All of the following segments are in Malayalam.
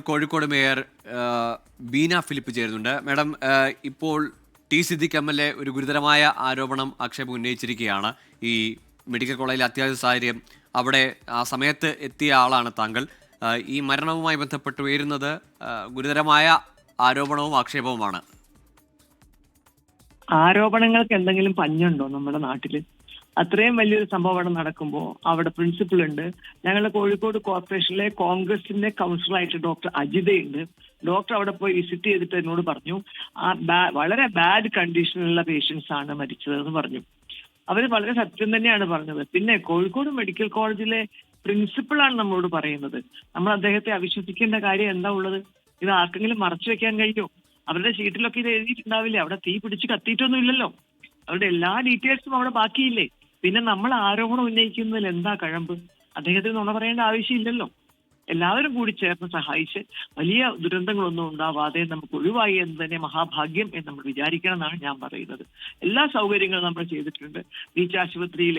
കോഴിക്കോട് മേയർ ബീന ഫിലിപ്പ് ചേരുന്നുണ്ട്. മാഡം, ഇപ്പോൾ ടി സിദ്ദിഖ് MLA ഒരു ഗുരുതരമായ ആരോപണം ആക്ഷേപം ഉന്നയിച്ചിരിക്കുകയാണ്. ഈ മെഡിക്കൽ കോളേജിലെ അത്യാഹിത സാഹചര്യം, അവിടെ ആ സമയത്ത് എത്തിയ ആളാണ് താങ്കൾ. ഈ മരണവുമായി ബന്ധപ്പെട്ട് ഉയരുന്നത് ഗുരുതരമായ ആരോപണവും ആക്ഷേപവുമാണ്. ആരോപണങ്ങൾക്ക് എന്തെങ്കിലും പഞ്ഞുണ്ടോ നമ്മുടെ നാട്ടില്? അത്രയും വലിയൊരു സംഭവം അവിടെ നടക്കുമ്പോൾ അവിടെ പ്രിൻസിപ്പൽ ഉണ്ട്. ഞങ്ങളുടെ കോഴിക്കോട് കോർപ്പറേഷനിലെ കോൺഗ്രസിന്റെ കൗൺസിലറായിട്ട് ഡോക്ടർ അജിതയുണ്ട്. ഡോക്ടർ അവിടെ പോയി വിസിറ്റ് ചെയ്തിട്ട് എന്നോട് പറഞ്ഞു, വളരെ ബാഡ് കണ്ടീഷനിലുള്ള പേഷ്യൻസ് ആണ് മരിച്ചതെന്ന് പറഞ്ഞു. അവര് വളരെ സത്യം തന്നെയാണ് പറഞ്ഞത്. പിന്നെ കോഴിക്കോട് മെഡിക്കൽ കോളേജിലെ പ്രിൻസിപ്പളാണ് നമ്മളോട് പറയുന്നത്. നമ്മൾ അദ്ദേഹത്തെ അവിശ്വസിക്കേണ്ട കാര്യം എന്താ ഉള്ളത്? ഇത് ആർക്കെങ്കിലും മറച്ചു വെക്കാൻ കഴിയുമോ? അവരുടെ ഷീറ്റിലൊക്കെ ഇത് എഴുതിയിട്ടുണ്ടാവില്ലേ? അവിടെ തീ പിടിച്ച് കത്തിയിട്ടൊന്നും ഇല്ലല്ലോ. അവരുടെ എല്ലാ ഡീറ്റെയിൽസും അവിടെ ബാക്കിയില്ലേ? പിന്നെ നമ്മൾ ആരോപണം ഉന്നയിക്കുന്നതിൽ എന്താ കഴമ്പ്? അദ്ദേഹത്തിന് നുണ പറയേണ്ട ആവശ്യമില്ലല്ലോ. എല്ലാവരും കൂടി ചേർന്ന് സഹായിച്ച് വലിയ ദുരന്തങ്ങളൊന്നും ഉണ്ടാവാതെ നമുക്ക് ഒഴിവായി എന്ന് തന്നെ മഹാഭാഗ്യം എന്ന് നമ്മൾ വിചാരിക്കണം എന്നാണ് ഞാൻ പറയുന്നത്. എല്ലാ സൗകര്യങ്ങളും നമ്മൾ ചെയ്തിട്ടുണ്ട്. ബീച്ച് ആശുപത്രിയിൽ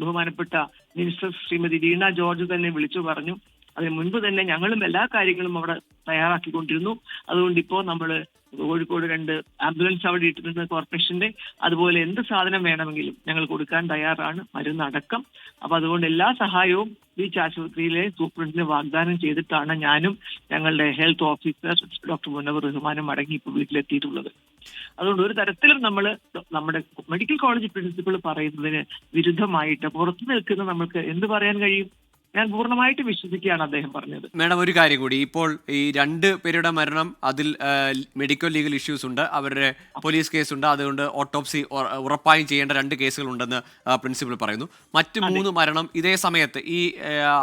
ബഹുമാനപ്പെട്ട മിനിസ്റ്റർ ശ്രീമതി വീണ ജോർജ് തന്നെ വിളിച്ചു പറഞ്ഞു. അതിന് മുൻപ് തന്നെ ഞങ്ങളും എല്ലാ കാര്യങ്ങളും അവിടെ തയ്യാറാക്കിക്കൊണ്ടിരുന്നു. അതുകൊണ്ട് ഇപ്പോൾ നമ്മൾ കോഴിക്കോട് 2 ആംബുലൻസ് അവിടെ ഇട്ടിരുന്ന കോർപ്പറേഷന്റെ, അതുപോലെ എന്ത് സാധനം വേണമെങ്കിലും ഞങ്ങൾ കൊടുക്കാൻ തയ്യാറാണ്, മരുന്നടക്കം. അപ്പൊ അതുകൊണ്ട് എല്ലാ സഹായവും ബീച്ച് ആശുപത്രിയിലെ സൂപ്രണ്ടിന് വാഗ്ദാനം ചെയ്തിട്ടാണ് ഞാനും ഞങ്ങളുടെ ഹെൽത്ത് ഓഫീസർ ഡോക്ടർ മുനവർ റഹ്മാനും അടങ്ങി ഇപ്പോൾ വീട്ടിലെത്തിയിട്ടുള്ളത്. അതുകൊണ്ട് ഒരു തരത്തിലും നമ്മൾ നമ്മുടെ മെഡിക്കൽ കോളേജ് പ്രിൻസിപ്പൾ പറയുന്നതിന് വിരുദ്ധമായിട്ട് പുറത്തു നിൽക്കുന്ന നമുക്ക് എന്ത് പറയാൻ കഴിയും? ഞാൻ പൂർണ്ണമായിട്ട് വിശ്വസിക്കുകയാണ് അദ്ദേഹം പറഞ്ഞത്. മാഡം, ഒരു കാര്യം കൂടി, ഇപ്പോൾ ഈ 2 പേരുടെ മരണം, അതിൽ മെഡിക്കൽ ലീഗൽ ഇഷ്യൂസ് ഉണ്ട്, അവരുടെ പോലീസ് കേസുണ്ട്, അതുകൊണ്ട് ഓട്ടോപ്സി ഉറപ്പായും ചെയ്യേണ്ട 2 കേസുകളുണ്ടെന്ന് പ്രിൻസിപ്പൽ പറയുന്നു. മറ്റ് 3 മരണം ഇതേ സമയത്ത് ഈ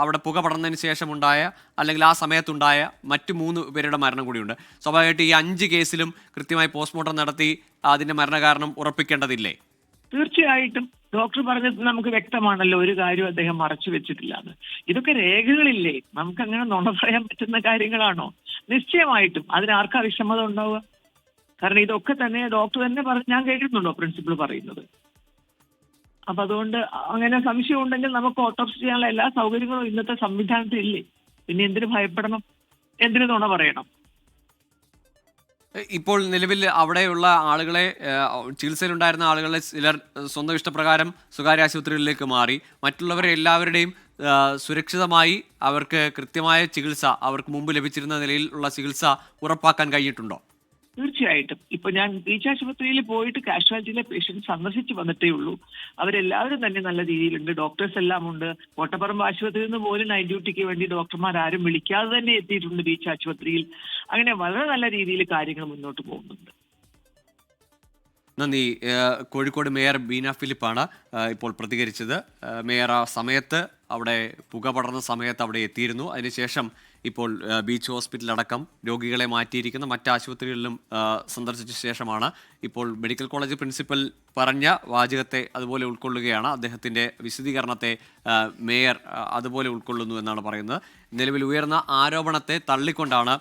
അവിടെ പുക പടർന്നതിന് ശേഷമുണ്ടായ അല്ലെങ്കിൽ ആ സമയത്തുണ്ടായ മറ്റ് 3 പേരുടെ മരണം കൂടിയുണ്ട്. സ്വാഭാവികമായിട്ട് ഈ 5 കേസിലും കൃത്യമായി പോസ്റ്റ്മോർട്ടം നടത്തി അതിന്റെ മരണകാരണം ഉറപ്പിക്കേണ്ടതില്ലേ? തീർച്ചയായിട്ടും ഡോക്ടർ പറഞ്ഞത് നമുക്ക് വ്യക്തമാണല്ലോ, ഒരു കാര്യം അദ്ദേഹം മറച്ചു വെച്ചിട്ടില്ലാന്ന്. ഇതൊക്കെ രേഖകളില്ലേ? നമുക്ക് അങ്ങനെ നുണ പറയാൻ പറ്റുന്ന കാര്യങ്ങളാണോ? നിശ്ചയമായിട്ടും അതിനാർക്കാ വിഷമത ഉണ്ടാവുക? കാരണം ഇതൊക്കെ തന്നെ ഡോക്ടർ തന്നെ ഞാൻ കേട്ടിട്ടുണ്ടോ പ്രിൻസിപ്പൾ പറയുന്നത്? അപ്പൊ അതുകൊണ്ട് അങ്ങനെ സംശയം ഉണ്ടെങ്കിൽ നമുക്ക് ഓട്ടോപ്സി ചെയ്യാനുള്ള എല്ലാ സൗകര്യങ്ങളും ഇന്നത്തെ സംവിധാനത്തിൽ ഇല്ലേ? പിന്നെ എന്തിനു ഭയപ്പെടണം? എന്തിനു നുണ പറയണം? ഇപ്പോൾ നിലവിൽ അവിടെയുള്ള ആളുകളെ, ചികിത്സയിലുണ്ടായിരുന്ന ആളുകളെ ചിലർ സ്വന്തം ഇഷ്ടപ്രകാരം സ്വകാര്യ ആശുപത്രികളിലേക്ക് മാറി. മറ്റുള്ളവരെ എല്ലാവരുടെയും സുരക്ഷിതമായി അവർക്ക് കൃത്യമായ ചികിത്സ, അവർക്ക് മുമ്പ് ലഭിച്ചിരുന്ന നിലയിലുള്ള ചികിത്സ ഉറപ്പാക്കാൻ കഴിഞ്ഞിട്ടുണ്ടോ? തീർച്ചയായിട്ടും. ഇപ്പൊ ഞാൻ ബീച്ച് ആശുപത്രിയിൽ പോയിട്ട് കാഷ്വാലിറ്റിയിലെ പേഷ്യൻസ് സന്ദർശിച്ച് വന്നിട്ടേ ഉള്ളൂ. അവരെല്ലാവരും തന്നെ നല്ല രീതിയിലുണ്ട്. ഡോക്ടേഴ്സ് എല്ലാം ഉണ്ട്. കോട്ടപ്പറമ്പ് ആശുപത്രിയിൽ നിന്ന് പോലും നൈറ്റ് ഡ്യൂട്ടിക്ക് വേണ്ടി ഡോക്ടർമാർ ആരും വിളിക്കാതെ തന്നെ എത്തിയിട്ടുണ്ട് ബീച്ച് ആശുപത്രിയിൽ. അങ്ങനെ വളരെ നല്ല രീതിയിൽ കാര്യങ്ങൾ മുന്നോട്ട് പോകുന്നുണ്ട്. നന്ദി. കോഴിക്കോട് മേയർ ബീന ഫിലിപ്പാണ് ഇപ്പോൾ പ്രതികരിച്ചത്. മേയർ ആ സമയത്ത് അവിടെ പുക പടർന്ന സമയത്ത് അവിടെ എത്തിയിരുന്നു. അതിനുശേഷം ഇപ്പോൾ ബീച്ച് ഹോസ്പിറ്റലടക്കം രോഗികളെ മാറ്റിയിരിക്കുന്ന മറ്റ് ആശുപത്രികളിലും സന്ദർശിച്ച ശേഷമാണ് ഇപ്പോൾ മെഡിക്കൽ കോളേജ് പ്രിൻസിപ്പൽ പറഞ്ഞ വാചകത്തെ അതുപോലെ ഉൾക്കൊള്ളുകയാണ്. അദ്ദേഹത്തിൻ്റെ വിശദീകരണത്തെ മേയർ അതുപോലെ ഉൾക്കൊള്ളുന്നു എന്നാണ് പറയുന്നത്. നിലവിൽ ഉയർന്ന ആരോപണത്തെ തള്ളിക്കൊണ്ടാണ്,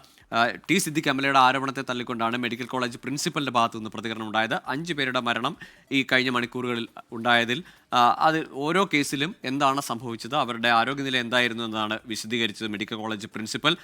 ടി സിദ്ദിഖ് MLAയുടെ ആരോപണത്തെ തള്ളിക്കൊണ്ടാണ് മെഡിക്കൽ കോളേജ് പ്രിൻസിപ്പലിൻ്റെ ഭാഗത്തു നിന്ന് പ്രതികരണം ഉണ്ടായത്. 5 പേരുടെ മരണം ഈ കഴിഞ്ഞ മണിക്കൂറുകളിൽ ഉണ്ടായതിൽ അത് ഓരോ കേസിലും എന്താണ് സംഭവിച്ചത്, അവരുടെ ആരോഗ്യനില എന്തായിരുന്നു എന്നതാണ് വിശദീകരിച്ചത് മെഡിക്കൽ കോളേജ് പ്രിൻസിപ്പൽ.